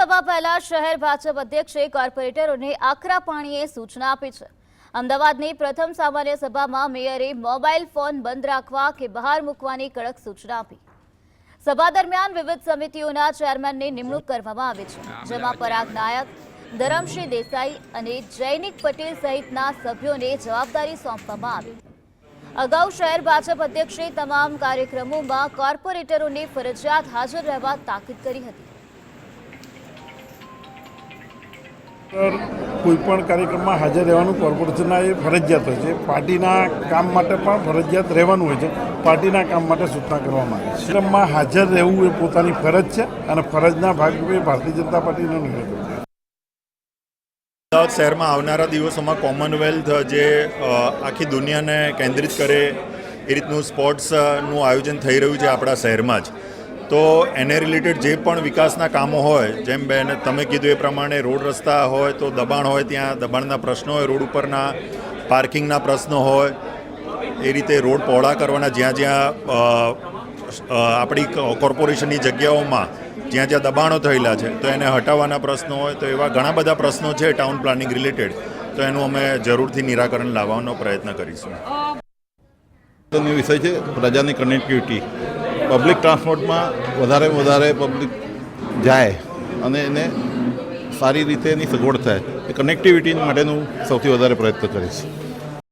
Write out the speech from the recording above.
વિધાનસભા પહેલા શહેર ભાજપ અધ્યક્ષે કોર્પોરેટરોને આકરા પાણીએ સૂચના આપી છે। અમદાવાદની પ્રથમ સામાન્ય સભામાં મેયરે મોબાઈલ ફોન બંધ રાખવા કે બહાર મૂકવાની કડક સૂચના આપી। સભા દરમિયાન વિવિધ સમિતિઓના ચેરમેનની નિમણૂક કરવામાં આવી છે, જેમાં પરાગ નાયક, ધરમસિંહ દેસાઈ અને જૈનિક પટેલ સહિતના સભ્યોને જવાબદારી સોંપવામાં આવી। અગાઉ શહેર ભાજપ અધ્યક્ષે તમામ કાર્યક્રમોમાં કોર્પોરેટરોને ફરજિયાત હાજર રહેવા તાકીદ કરી હતી। કોઈપણ કાર્યક્રમમાં હાજર રહેવાનું કોર્પોરેશનના એ ફરજિયાત હોય છે। પાર્ટીના કામ માટે પણ ફરજિયાત રહેવાનું હોય છે। પાર્ટીના કામ માટે સૂચના કરવામાં આવે છે। કાર્યક્રમમાં હાજર રહેવું એ પોતાની ફરજ છે અને ફરજના ભાગરૂપે ભારતીય જનતા પાર્ટીનો નિર્ણય છે। અમદાવાદ શહેરમાં આવનારા દિવસોમાં કોમનવેલ્થ જે આખી દુનિયાને કેન્દ્રિત કરે એ રીતનું સ્પોર્ટ્સનું આયોજન થઈ રહ્યું છે આપણા શહેરમાં જ। તો એને રિલેટેડ જે પણ વિકાસના કામો હોય, જેમ બેન તમે કીધું એ પ્રમાણે રોડ રસ્તા હોય તો દબાણ હોય, ત્યાં દબાણના પ્રશ્નો હોય, રોડ ઉપરના પાર્કિંગના પ્રશ્નો હોય, એ રીતે રોડ પહોળા કરવાના જ્યાં જ્યાં આપણી કોર્પોરેશનની જગ્યાઓમાં જ્યાં જ્યાં દબાણો થયેલા છે તો એને હટાવવાના પ્રશ્નો હોય, તો એવા ઘણા બધા પ્રશ્નો છે ટાઉન પ્લાનિંગ રિલેટેડ, તો એનું અમે જરૂરથી નિરાકરણ લાવવાનો પ્રયત્ન કરીશું। વિષય છે પ્રજાની કનેક્ટિવિટી। પબ્લિક ટ્રાન્સપોર્ટમાં વધારે પબ્લિક જાય અને એને સારી રીતે એની સગવડ થાય, એ કનેક્ટિવિટી માટેનું સૌથી વધારે પ્રયત્ન કરીશ।